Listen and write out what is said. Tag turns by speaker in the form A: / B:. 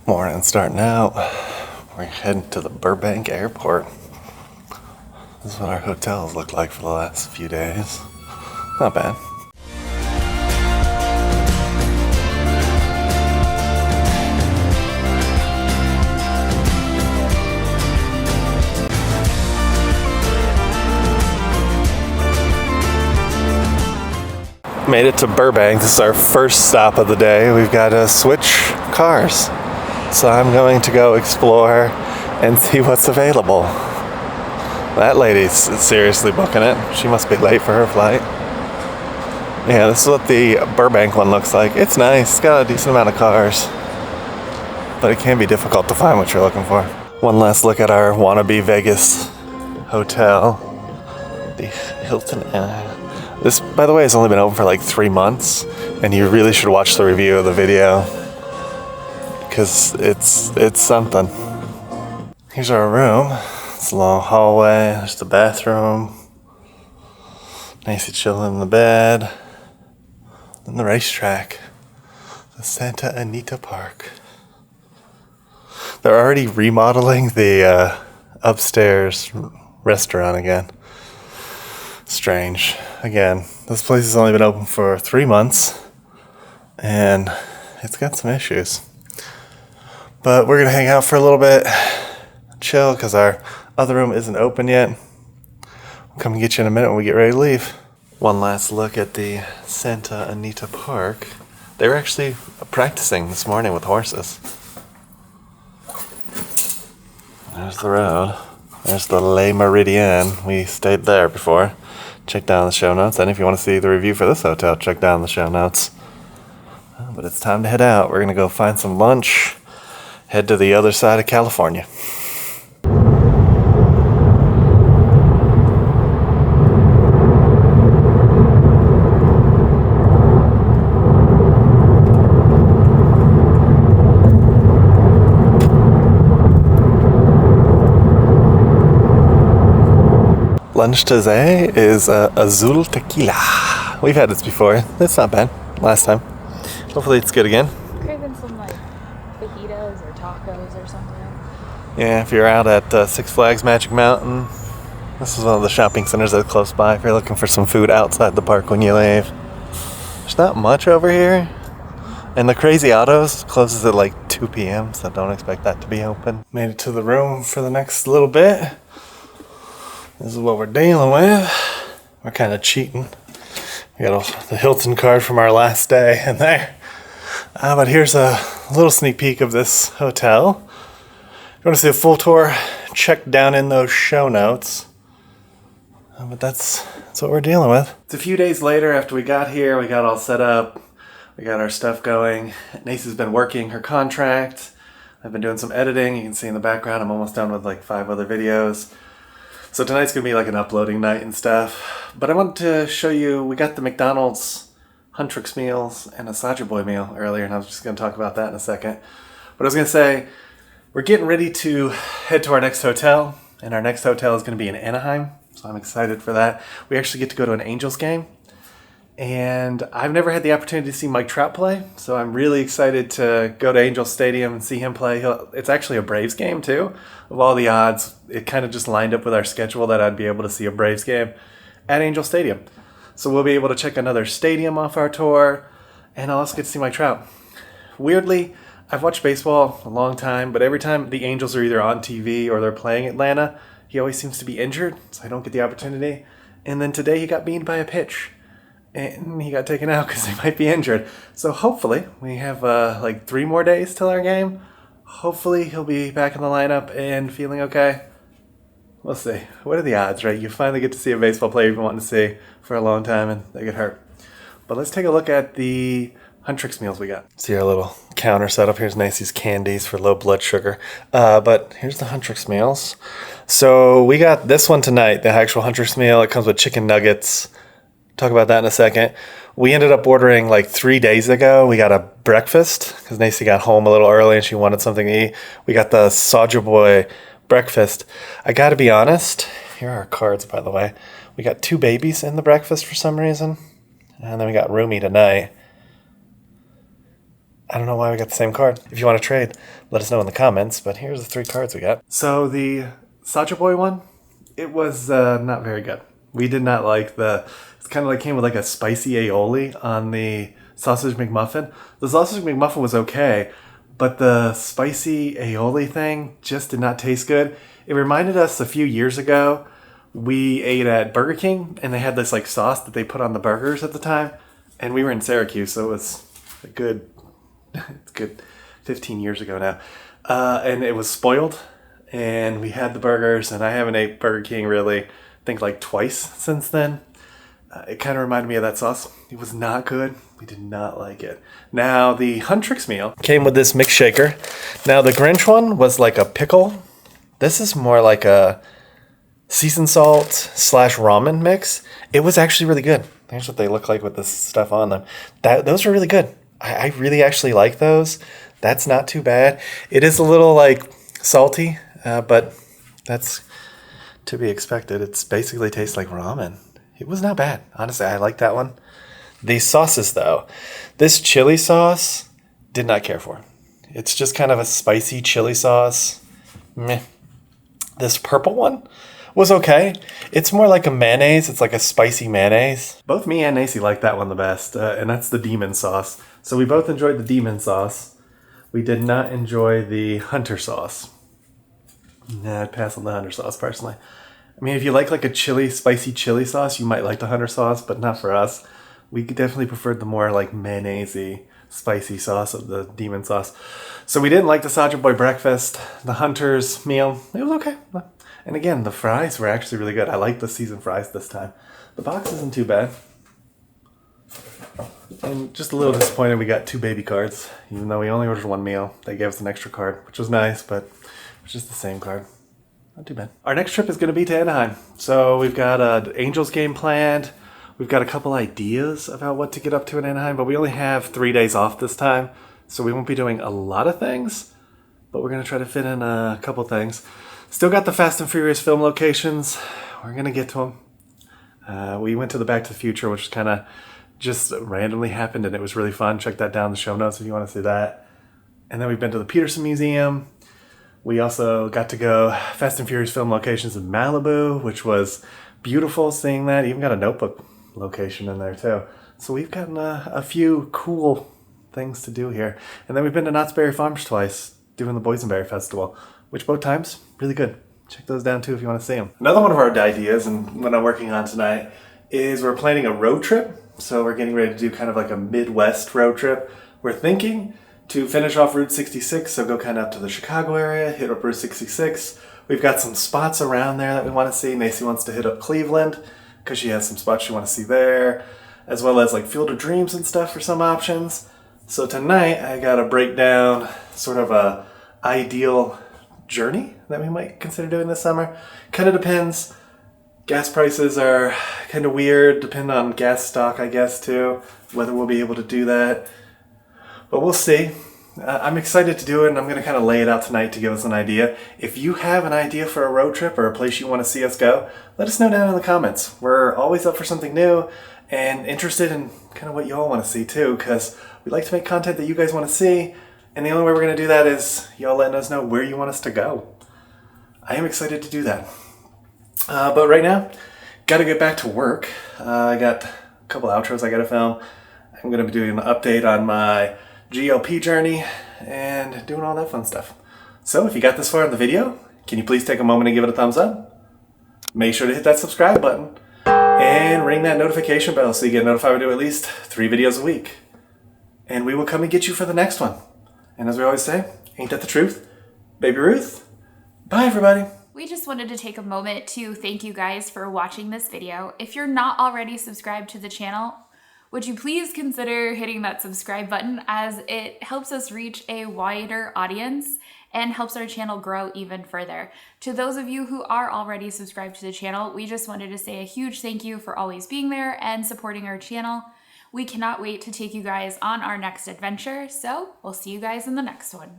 A: Morning starting out. We're heading to the Burbank Airport. This is what our hotels look like for the last few days. Not bad. Made it to Burbank. This is our first stop of the day. We've got to switch cars. So I'm going to go explore and see what's available. That lady's seriously booking it. She must be late for her flight. Yeah, this is what the Burbank one looks like. It's nice. It's got a decent amount of cars. But it can be difficult to find what you're looking for. One last look at our wannabe Vegas hotel. The Hilton Inn. This, by the way, has only been open for like 3 months, and you really should watch the review of the video because it's something. Here's our room. It's a long hallway. There's the bathroom. Nice chilling in the bed. And the racetrack, the Santa Anita Park. They're already remodeling the upstairs restaurant again. Strange. Again, this place has only been open for 3 months, and it's got some issues. But we're gonna hang out for a little bit, chill, because our other room isn't open yet. We'll come and get you in a minute when we get ready to leave. One last look at the Santa Anita Park. They were actually practicing this morning with horses. There's the road. There's the Le Meridien. We stayed there before. Check down the show notes. And if you want to see the review for this hotel, check down the show notes. But it's time to head out. We're going to go find some lunch. Head to the other side of California. Lunch today is Azul Tequila. We've had this before. It's not bad. Last time. Hopefully it's good again.
B: Craving some like fajitas or tacos or something.
A: Yeah, if you're out at Six Flags Magic Mountain, this is one of the shopping centers that's close by if you're looking for some food outside the park when you leave. There's not much over here. And the Crazy Autos closes at like 2 p.m., so don't expect that to be open. Made it to the room for the next little bit. This is what we're dealing with. We're kind of cheating. We got the Hilton card from our last day in there. But here's a little sneak peek of this hotel. If you want to see a full tour, check down in those show notes. But that's what we're dealing with. It's a few days later after we got here. We got all set up. We got our stuff going. Nace's been working her contract. I've been doing some editing. You can see in the background I'm almost done with like 5 other videos. So tonight's going to be like an uploading night and stuff. But I wanted to show you, we got the McDonald's Huntrix meals and a Saja Boy meal earlier, and I was just going to talk about that in a second. But I was going to say, we're getting ready to head to our next hotel, and our next hotel is going to be in Anaheim, so I'm excited for that. We actually get to go to an Angels game, and I've never had the opportunity to see Mike Trout play, so I'm really excited to go to Angels Stadium and see him play. It's actually a Braves game, too. Of all the odds, it kind of just lined up with our schedule that I'd be able to see a Braves game at Angel Stadium. So we'll be able to check another stadium off our tour, and I'll also get to see Mike Trout. Weirdly, I've watched baseball a long time, but every time the Angels are either on TV or they're playing Atlanta, he always seems to be injured, so I don't get the opportunity. And then today he got beamed by a pitch, and he got taken out because he might be injured. So hopefully, we have like 3 more days till our game. Hopefully he'll be back in the lineup and feeling okay. We'll see. What are the odds, right? You finally get to see a baseball player you've been wanting to see for a long time and they get hurt. But let's take a look at the Huntrix meals we got. See our little counter setup. Here's Macy's candies for low blood sugar. But here's the Huntrix meals. So we got this one tonight, the actual Huntrix meal. It comes with chicken nuggets. Talk about that in a second. We ended up ordering like 3 days ago. We got a breakfast because Nacy got home a little early and she wanted something to eat. We got the Saja Boy breakfast. I got to be honest. Here are our cards, by the way. We got 2 babies in the breakfast for some reason. And then we got Roomy tonight. I don't know why we got the same card. If you want to trade, let us know in the comments, but here's the 3 cards we got. So the Saja Boy one, it was not very good. We did not like it's kind of like came with like a spicy aioli on the sausage McMuffin. The sausage McMuffin was okay, but the spicy aioli thing just did not taste good. It reminded us a few years ago, we ate at Burger King and they had this like sauce that they put on the burgers at the time. And we were in Syracuse, so it was a good, it's good 15 years ago now. And it was spoiled and we had the burgers and I haven't ate Burger King really, I think like twice since then. It kind of reminded me of that sauce. It was not good. We did not like it. Now, the Huntrix meal came with this mix shaker. Now, the Grinch one was like a pickle. This is more like a seasoned salt / ramen mix. It was actually really good. Here's what they look like with this stuff on them. Those are really good. I really actually like those. That's not too bad. It is a little like salty, but that's to be expected. It's basically tastes like ramen. It was not bad. Honestly, I like that one. These sauces, though. This chili sauce, did not care for. It's just kind of a spicy chili sauce. Meh. This purple one was okay. It's more like a mayonnaise. It's like a spicy mayonnaise. Both me and Nacy like that one the best, and that's the demon sauce. So we both enjoyed the demon sauce. We did not enjoy the hunter sauce. Nah, I'd pass on the hunter sauce, personally. I mean, if you like a spicy chili sauce, you might like the hunter sauce, but not for us. We definitely preferred the more like mayonnaise-y, spicy sauce of the demon sauce. So we didn't like the Saja Boy breakfast. The hunter's meal, it was okay. And again, the fries were actually really good. I like the seasoned fries this time. The box isn't too bad. And just a little disappointed we got 2 baby cards, even though we only ordered 1 meal. They gave us an extra card, which was nice, but it was just the same card. Not too bad. Our next trip is going to be to Anaheim. So we've got an Angels game planned. We've got a couple ideas about what to get up to in Anaheim, but we only have 3 days off this time. So we won't be doing a lot of things, but we're going to try to fit in a couple things. Still got the Fast and Furious film locations. We're going to get to them. We went to the Back to the Future, which kind of just randomly happened, and it was really fun. Check that down in the show notes if you want to see that. And then we've been to the Peterson Museum. We also got to go Fast and Furious film locations in Malibu, which was beautiful seeing that. Even got a Notebook location in there too. So we've gotten a few cool things to do here. And then we've been to Knott's Berry Farms twice, doing the Boysenberry Festival, which both times, really good. Check those down too if you want to see them. Another one of our ideas, and what I'm working on tonight, is we're planning a road trip. So we're getting ready to do kind of like a Midwest road trip. We're thinking to finish off Route 66, so go kind of up to the Chicago area, hit up Route 66. We've got some spots around there that we want to see. Macy wants to hit up Cleveland because she has some spots she wants to see there, as well as like Field of Dreams and stuff for some options. So tonight I got to break down sort of a ideal journey that we might consider doing this summer. Kind of depends. Gas prices are kind of weird, depending on gas stock, I guess, too, whether we'll be able to do that. But we'll see. I'm excited to do it, and I'm going to kind of lay it out tonight to give us an idea. If you have an idea for a road trip or a place you want to see us go, let us know down in the comments. We're always up for something new and interested in kind of what you all want to see too, because we like to make content that you guys want to see, and the only way we're going to do that is y'all letting us know where you want us to go. I am excited to do that. But right now, got to get back to work. I got a couple outros I got to film. I'm going to be doing an update on my GLP journey and doing all that fun stuff. So if you got this far in the video, can you please take a moment and give it a thumbs up? Make sure to hit that subscribe button and ring that notification bell so you get notified we do at least 3 videos a week. And we will come and get you for the next one. And as we always say, ain't that the truth? Baby Ruth, bye everybody.
C: We just wanted to take a moment to thank you guys for watching this video. If you're not already subscribed to the channel, would you please consider hitting that subscribe button, as it helps us reach a wider audience and helps our channel grow even further. To those of you who are already subscribed to the channel, we just wanted to say a huge thank you for always being there and supporting our channel. We cannot wait to take you guys on our next adventure, so we'll see you guys in the next one.